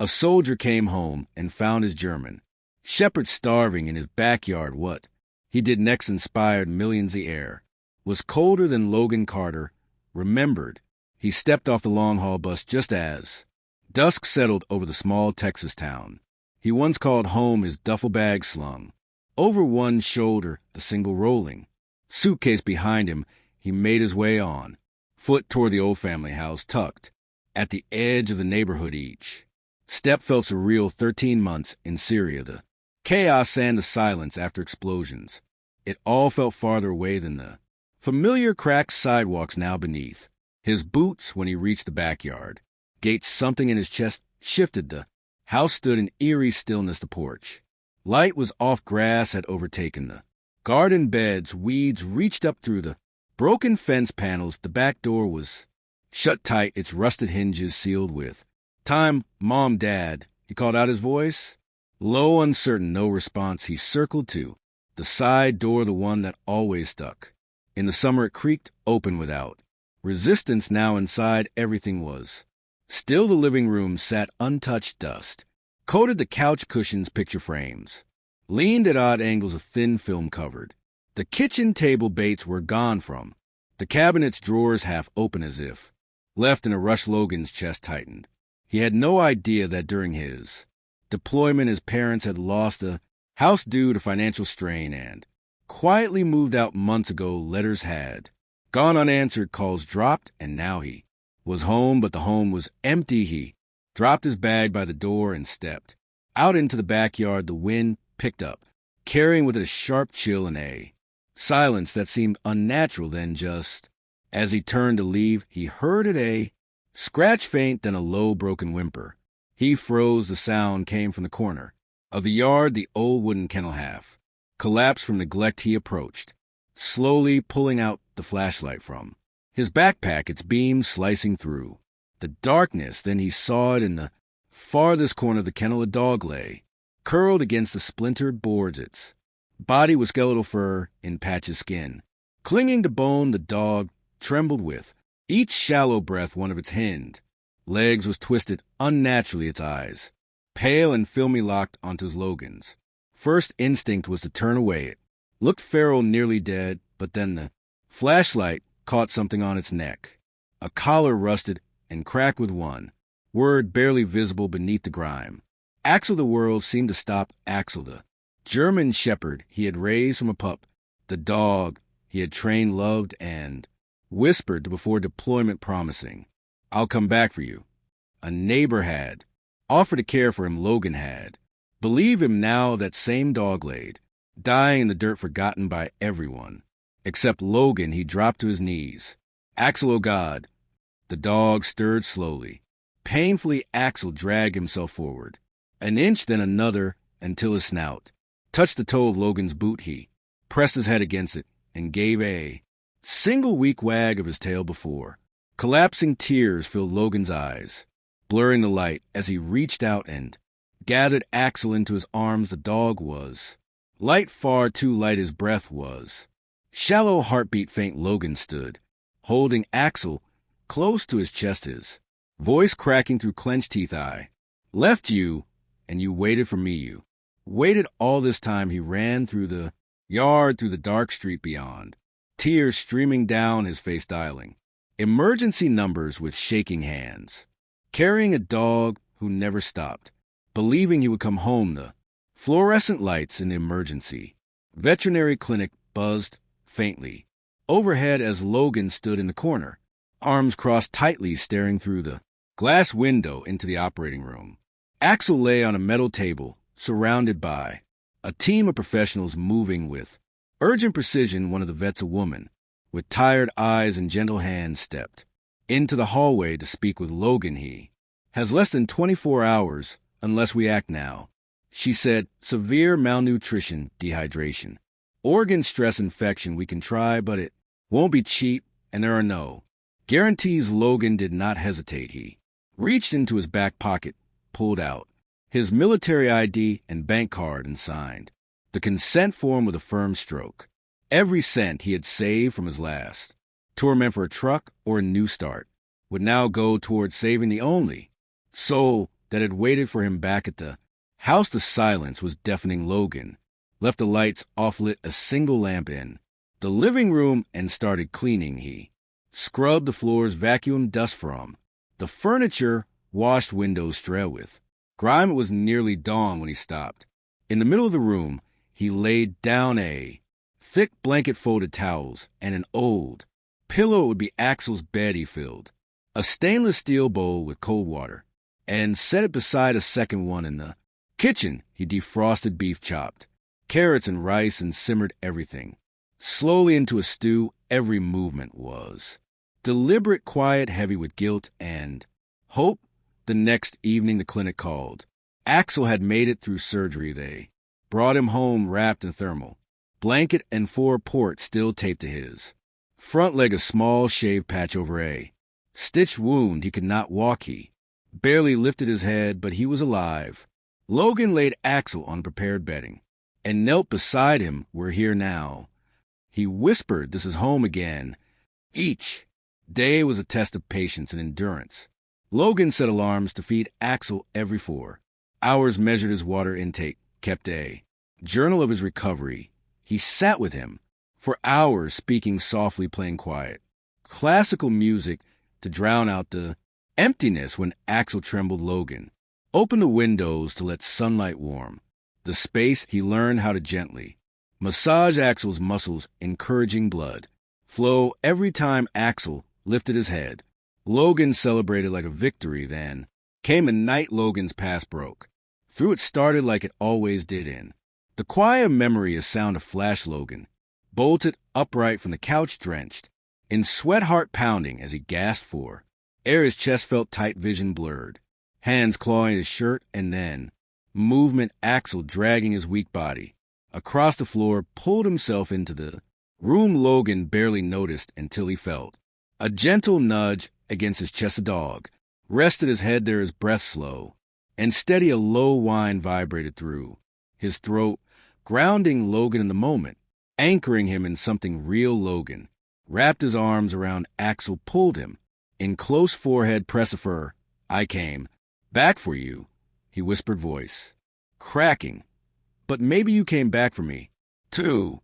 A soldier came home and found his German shepherd starving in his backyard. What he did next inspired millions. The air was colder than Logan Carter remembered. He stepped off the long-haul bus just as dusk settled over the small Texas town he once called home, his duffel bag slung over one shoulder, a single rolling suitcase behind him. He made his way on foot toward the old family house tucked at the edge of the neighborhood. Each step felt surreal. 13 months in Syria, the chaos and the silence after explosions. It all felt farther away than the familiar cracked sidewalks now beneath his boots. When he reached the backyard gate, something in his chest shifted. The house stood in eerie stillness. The porch light was off. Grass had overtaken the garden beds. Weeds reached up through the broken fence panels. The back door was shut tight, its rusted hinges sealed with time. Mom, Dad, he called out, his voice low, uncertain. No response. He circled to the side door, the one that always stuck. In the summer it creaked open without resistance. Now inside everything was still. The living room sat untouched. Dust coated the couch cushions. Picture frames leaned at odd angles of thin film covered. The kitchen table baits were gone from the cabinet's drawers, half open as if left in a rush. Logan's chest tightened. He had no idea that during his deployment his parents had lost the house due to financial strain and quietly moved out months ago. Letters had gone unanswered, calls dropped, and now he was home, but the home was empty. He dropped his bag by the door and stepped out into the backyard. The wind picked up, carrying with it a sharp chill and a silence that seemed unnatural. Then, just as he turned to leave, he heard it, a scratch faint, then a low, broken whimper. He froze. The sound came from the corner of the yard. The old wooden kennel half collapsed from neglect. He approached, slowly pulling out the flashlight from his backpack, its beams slicing through the darkness. Then he saw it in the farthest corner of the kennel. A dog lay, curled against the splintered boards. Its body was skeletal, fur in patches, skin clinging to bone. The dog trembled with each shallow breath. One of its hind legs was twisted unnaturally, its eyes pale and filmy, locked onto his. Logan's first instinct was to turn away. It looked feral, nearly dead, but then the flashlight caught something on its neck. A collar rusted and cracked with one word barely visible beneath the grime. Axel. The world seemed to stop. Axel, the German shepherd he had raised from a pup, the dog he had trained, loved, and whispered before deployment, promising, "I'll come back for you." A neighbor had offered to care for him. Logan had believed him. Now that same dog laid dying in the dirt, forgotten by everyone except Logan. He dropped to his knees. "Axel, oh God." The dog stirred slowly. Painfully, Axel dragged himself forward, an inch, then another, until his snout touched the toe of Logan's boot. He pressed his head against it and gave a single weak wag of his tail before collapsing. Tears filled Logan's eyes, blurring the light as he reached out and gathered Axel into his arms. The dog was light, far too light. His breath was shallow, heartbeat faint. Logan stood, holding Axel close to his chest, his voice cracking through clenched teeth. "I left you, and you waited for me. You waited all this time." He ran through the yard, through the dark street beyond, tears streaming down his face, dialing emergency numbers with shaking hands, carrying a dog who never stopped, believing he would come home. The fluorescent lights in the emergency veterinary clinic buzzed faintly overhead as Logan stood in the corner, arms crossed tightly, staring through the glass window into the operating room. Axel lay on a metal table, surrounded by a team of professionals moving with urgent precision. One of the vets, a woman with tired eyes and gentle hands, stepped into the hallway to speak with Logan. "He has less than 24 hours unless we act now," she said. "Severe malnutrition, dehydration, organ stress, infection. We can try, but it won't be cheap, and there are no guarantees." Logan did not hesitate. He reached into his back pocket, pulled out his military ID and bank card, and signed the consent form with a firm stroke. Every cent he had saved from his last tour, meant for a truck or a new start, would now go toward saving the only soul that had waited for him back at the house. The silence was deafening. Logan left the lights off, lit a single lamp in the living room, and started cleaning. He scrubbed the floors, vacuumed dust from the furniture, washed windows strewn with grime. It was nearly dawn when he stopped. In the middle of the room, he laid down a thick blanket, folded towels, and an old pillow. It would be Axel's bed. He filled a stainless steel bowl with cold water and set it beside a second one. In the kitchen, he defrosted beef, chopped carrots and rice, and simmered everything slowly into a stew. Every movement was deliberate, quiet, heavy with guilt and hope. The next evening, the clinic called. Axel had made it through surgery. They brought him home wrapped in thermal blanket and 4 ports still taped to his front leg, a small shaved patch over a stitched wound. He could not walk. He barely lifted his head, but he was alive. Logan laid Axel on prepared bedding and knelt beside him. "We're here now," he whispered. "This is home again." Each day was a test of patience and endurance. Logan set alarms to feed Axel every 4 hours, measured his water intake, kept a journal of his recovery. He sat with him for hours, speaking softly, playing quiet classical music to drown out the emptiness. When Axel trembled, Logan opened the windows to let sunlight warm the space. He learned how to gently massage Axel's muscles, encouraging blood flow every time Axel lifted his head. Logan celebrated like a victory. Then came a night Logan's past broke through. It started like it always did. In the quiet memory, a sound of flash. Logan bolted upright from the couch, drenched in sweat, heart pounding as he gasped for air. His chest felt tight, vision blurred, hands clawing his shirt, and then movement. Axel, dragging his weak body across the floor, pulled himself into the room. Logan barely noticed until he felt a gentle nudge against his chest. A dog rested his head there, his breath slow and steady. A low whine vibrated through his throat, grounding Logan in the moment, anchoring him in something real. Logan wrapped his arms around Axel, pulled him in close, forehead press. "I came back for you," he whispered, voice cracking. "But maybe you came back for me, too."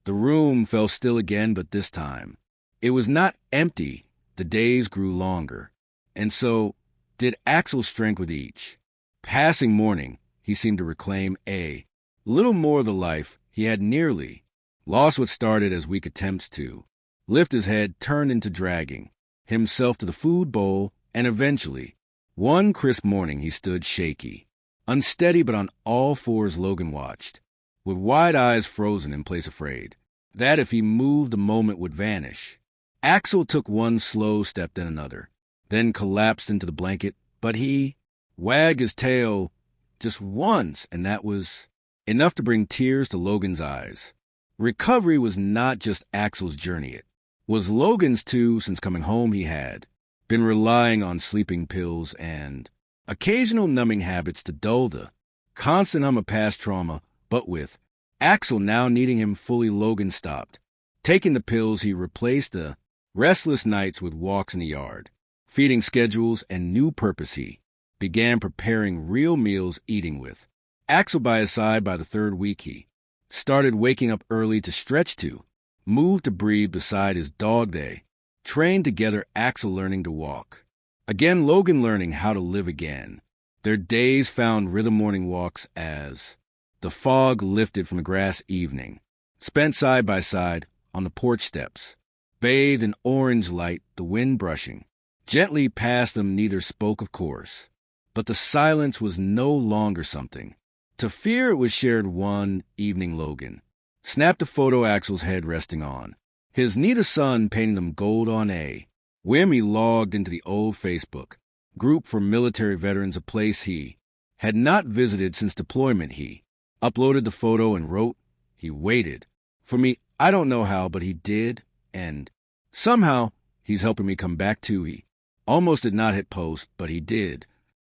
The room fell still again, but this time it was not empty. The days grew longer, and so did Axel's strength. With each passing morning, he seemed to reclaim a little more of the life he had nearly lost. What started as weak attempts to lift his head turned into dragging himself to the food bowl, and eventually, one crisp morning, he stood shaky, unsteady, but on all fours. Logan watched with wide eyes frozen in place, afraid that if he moved, the moment would vanish. Axel took one slow step, then another, then collapsed into the blanket, but he wagged his tail just once, and that was enough to bring tears to Logan's eyes. Recovery was not just Axel's journey, it was Logan's too. Since coming home, he had been relying on sleeping pills and occasional numbing habits to dull the constant hum of past trauma, but with Axel now needing him fully, Logan stopped taking the pills. He replaced the restless nights with walks in the yard, feeding schedules, and new purpose. He began preparing real meals, eating with Axel by his side. By the 3rd week, he started waking up early to stretch, to move, to breathe beside his dog. They trained together, Axel learning to walk again, Logan learning how to live again. Their days found rhythm, morning walks as the fog lifted from the grass, evening spent side by side on the porch steps, bathed in orange light, the wind brushing gently past them. Neither spoke, of course, but the silence was no longer something to fear. It was shared. One evening, Logan snapped a photo, Axel's head resting on his knee, the sun painting them gold on a whim. He logged into the old Facebook group for military veterans, a place he had not visited since deployment. He uploaded the photo and wrote, "He waited for me. I don't know how, but he did, and somehow he's helping me come back too." He almost did not hit post, but he did,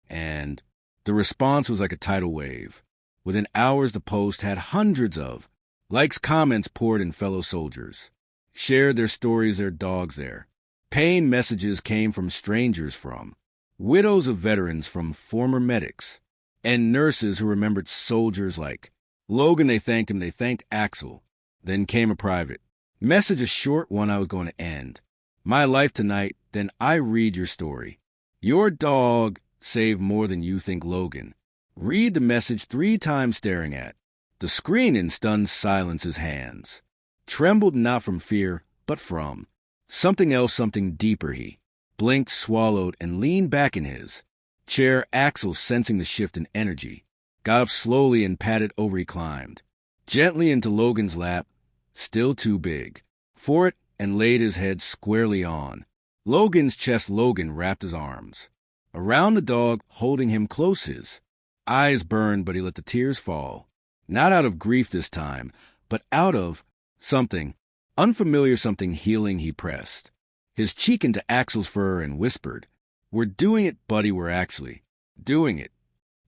and the response was like a tidal wave. Within hours, the post had hundreds of likes, comments poured in. Fellow soldiers shared their stories, their dogs, their pain. Messages came from strangers from widows of veterans from former medics, and nurses who remembered soldiers like Logan. They thanked him. They thanked Axel. Then came a private message, a short one I was going to end. My life tonight, then I read your story. Your dog saved more than you think, Logan. Read the message 3 times, staring at the screen in stunned silence. His hands trembled, not from fear, but from something else, something deeper. He blinked, swallowed, and leaned back in his chair. Axel, sensing the shift in energy, got up slowly and padded over. He climbed gently into Logan's lap, still too big for it, and laid his head squarely on Logan's chest. Logan wrapped his arms around the dog, holding him close. His eyes burned, but he let the tears fall, not out of grief this time, but out of something unfamiliar, something healing. He pressed his cheek into Axel's fur and whispered, "We're doing it, buddy. We're actually doing it."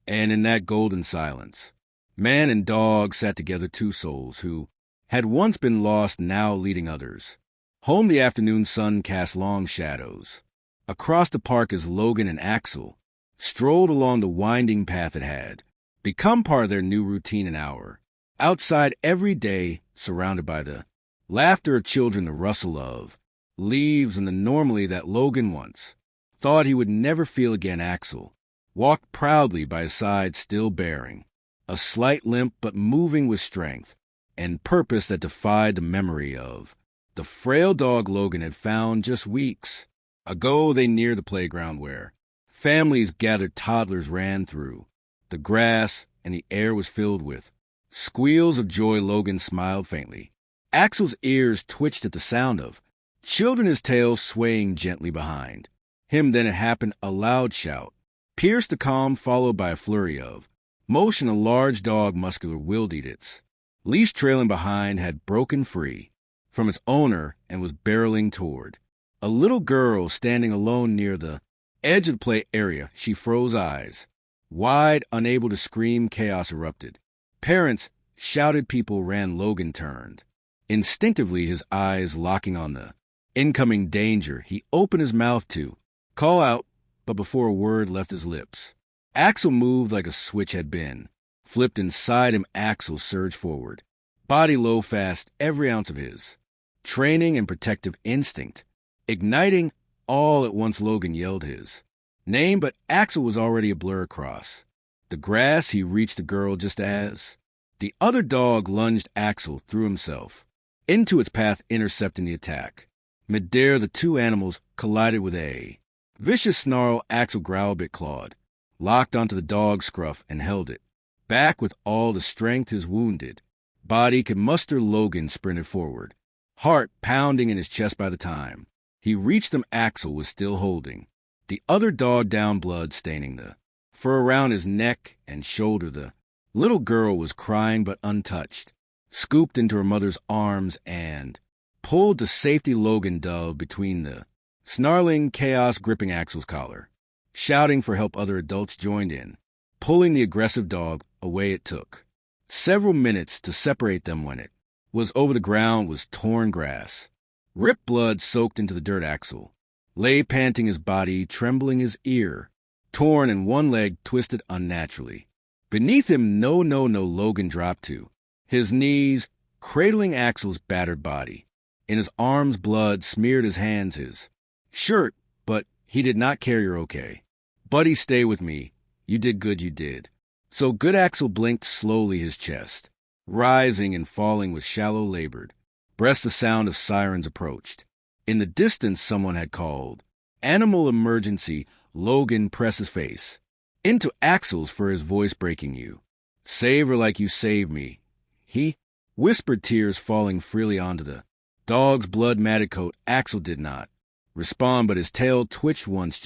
And in that golden silence, man and dog sat together, 2 souls who had once been lost, now leading others home. The afternoon sun cast long shadows across the park as Logan and Axel strolled along the winding path that had become part of their new routine. An hour outside every day, surrounded by the laughter of children, the rustle of leaves, and the normally that Logan once thought he would never feel again. Axel walked proudly by his side, still bearing a slight limp, but moving with strength and purpose that defied the memory of the frail dog Logan had found just weeks ago. They neared the playground where families gathered. Toddlers ran through the grass, and the air was filled with squeals of joy. Logan smiled faintly. Axel's ears twitched at the sound of children, his tail swaying gently behind him. Then it happened. A loud shout pierced the calm, followed by a flurry of motion. A large dog, muscular, wildeed, its leash trailing behind, had broken free from its owner and was barreling toward a little girl standing alone near the edge of the play area. She froze, eyes wide, unable to scream. Chaos erupted. Parents shouted, people ran. Logan turned instinctively, his eyes locking on the incoming danger. He opened his mouth to call out, but before a word left his lips, Axel moved like a switch had been flipped inside him. Axel surged forward, body low, fast, every ounce of his training and protective instinct igniting all at once. Logan yelled his name, but Axel was already a blur across the grass. He reached the girl just as the other dog lunged. Axel threw himself into its path, intercepting the attack. Midair, the 2 animals collided with a vicious snarl. Axel growled, bit clawed, locked onto the dog's scruff, and held it back with all the strength his wounded body could muster. Logan sprinted forward, heart pounding in his chest. By the time he reached them, Axel was still holding the other dog down, blood staining the fur around his neck and shoulder. The little girl was crying but untouched, scooped into her mother's arms and pulled to safety. Logan dove between the snarling chaos, gripping Axel's collar, shouting for help. Other adults joined in, pulling the aggressive dog away. It took several minutes to separate them. When it was over the ground was torn grass, ripped, blood soaked into the dirt. Axel lay panting, his body trembling, his ear torn, and one leg twisted unnaturally beneath him. No. Logan dropped to his knees, cradling Axel's battered body in his arms. Blood smeared his hands, his shirt, but he did not care. You're okay, buddy. Stay with me. You did good. You did so good. Axel blinked slowly, his chest rising and falling with shallow, labored breaths. The sound of sirens approached. In the distance, someone had called animal emergency. Logan pressed his face into Axel's for his voice breaking. You save her like you saved me, he whispered, tears falling freely onto the dog's blood-matted coat. Axel did not respond, but his tail twitched once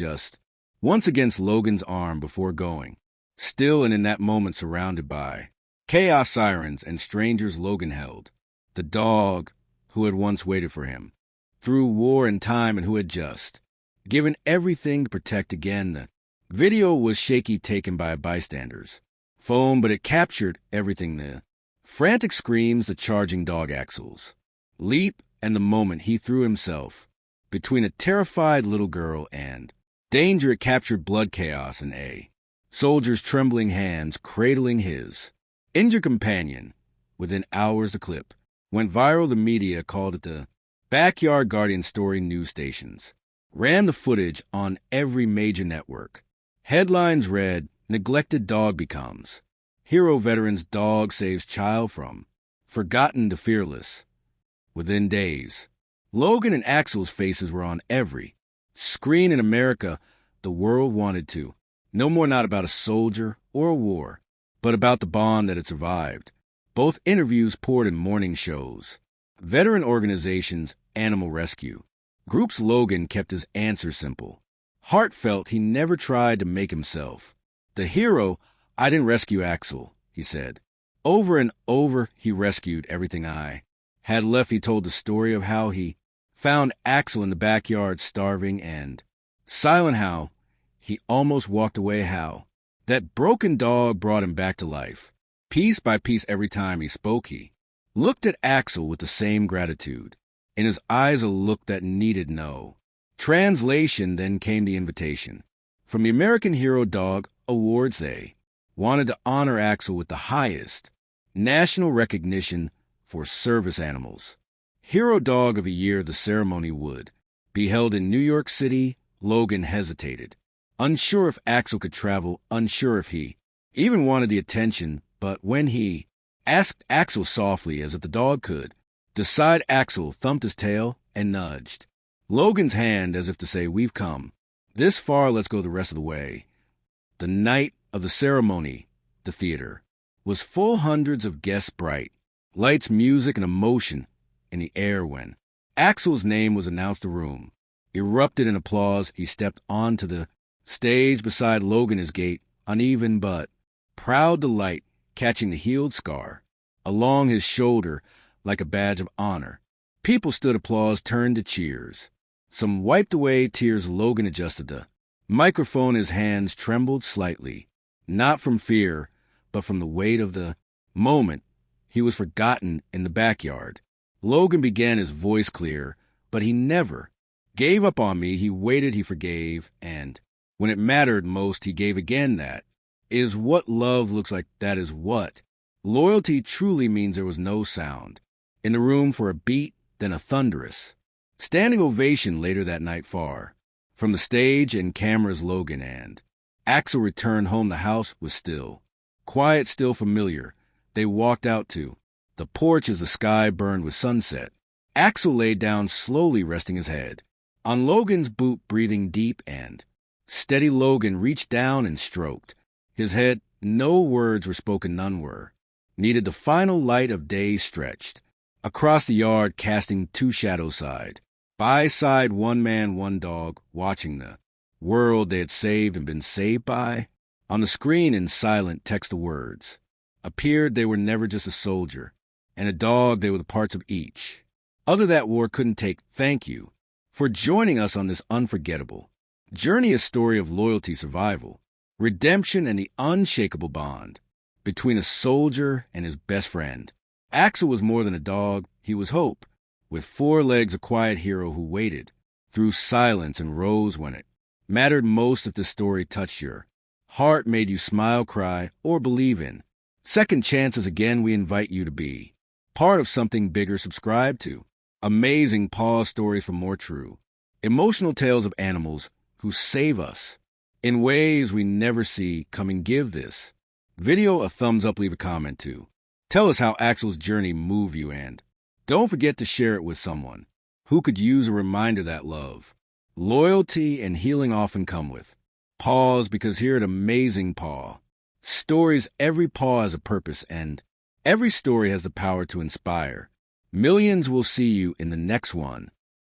against Logan's arm before going still. And in that moment, surrounded by chaos, sirens, and strangers, Logan held the dog who had once waited for him through war and time, and who had just given everything to protect. Again, the video was shaky, taken by bystanders' phone, but it captured everything: the frantic screams, the charging dog, Axel's leap, and the moment he threw himself between a terrified little girl and Danger had captured blood chaos in A. Soldiers' trembling hands cradling his. Injured companion, within hours the clip, went viral. The media called it the Backyard Guardian story. News stations ran the footage on every major network. Headlines read, "Neglected dog becomes. Hero veteran's dog saves child from. Forgotten to fearless." Within days, Logan and Axel's faces were on every screen in America. The world wanted to no more, not about a soldier or a war, but about the bond that had survived. Both interviews poured in morning shows. Veteran organizations, animal rescue groups. Logan kept his answer simple. Heartfelt, he never tried to make himself the hero. "I didn't rescue Axel," he said. Over and over, he rescued everything I had left. He told the story of how he found Axel in the backyard, starving and silent, how he almost walked away, how that broken dog brought him back to life. Piece by piece, every time he spoke, he looked at Axel with the same gratitude. In his eyes, a look that needed no translation. Then came the invitation from the American Hero Dog Awards. They wanted to honor Axel with the highest national recognition for service animals. Hero Dog of the Year. The ceremony would be held in New York City. Logan hesitated, unsure if Axel could travel, unsure if he even wanted the attention. But when he asked Axel softly, as if the dog could decide, Axel thumped his tail and nudged Logan's hand as if to say, "We've come this far, let's go the rest of the way." The night of the ceremony, the theater, was full, hundreds of guests, bright lights, music, and emotion in the air. When Axel's name was announced, the room erupted in applause. He stepped onto the stage beside Logan, his gait uneven but proud, delight catching the healed scar along his shoulder like a badge of honor. People stood, applause turned to cheers. Some wiped away tears. Logan adjusted the microphone. His hands trembled slightly, not from fear, but from the weight of the moment. He was forgotten in the backyard. Logan began, his voice clear, but he never gave up on me. He waited, he forgave, and when it mattered most, he gave again. That is what love looks like. That is what loyalty truly means. There was no sound in the room for a beat, then a thunderous standing ovation later that night. Far from the stage and cameras, Logan and Axel returned home. The house was still, quiet, still familiar. They walked out to the porch as the sky burned with sunset. Axel laid down slowly, resting his head on Logan's boot, breathing deep and steady. Logan reached down and stroked his head. No words were spoken, none were needed. The final light of day stretched across the yard, casting two shadows side by side, one man, one dog, watching the world they had saved and been saved by. On the screen, in silent text, the words appeared. They were never just a soldier and a dog. They were the parts of each other that war couldn't take. Thank you for joining us on this unforgettable journey, a story of loyalty, survival, redemption, and the unshakable bond between a soldier and his best friend. Axel was more than a dog. He was hope. With four legs, a quiet hero who waited through silence and rose when it mattered most. If the story touched your heart, made you smile, cry, or believe in second chances, again, we invite you to be part of something bigger. Subscribe to Amazing Paw Stories for more true, emotional tales of animals who save us in ways we never see coming. Give this video a thumbs up, leave a comment too. Tell us how Axel's journey moved you, and don't forget to share it with someone who could use a reminder that love, loyalty, and healing often come with paws, because here at Amazing Paw Stories, every paw has a purpose, and every story has the power to inspire. Millions will see you in the next one.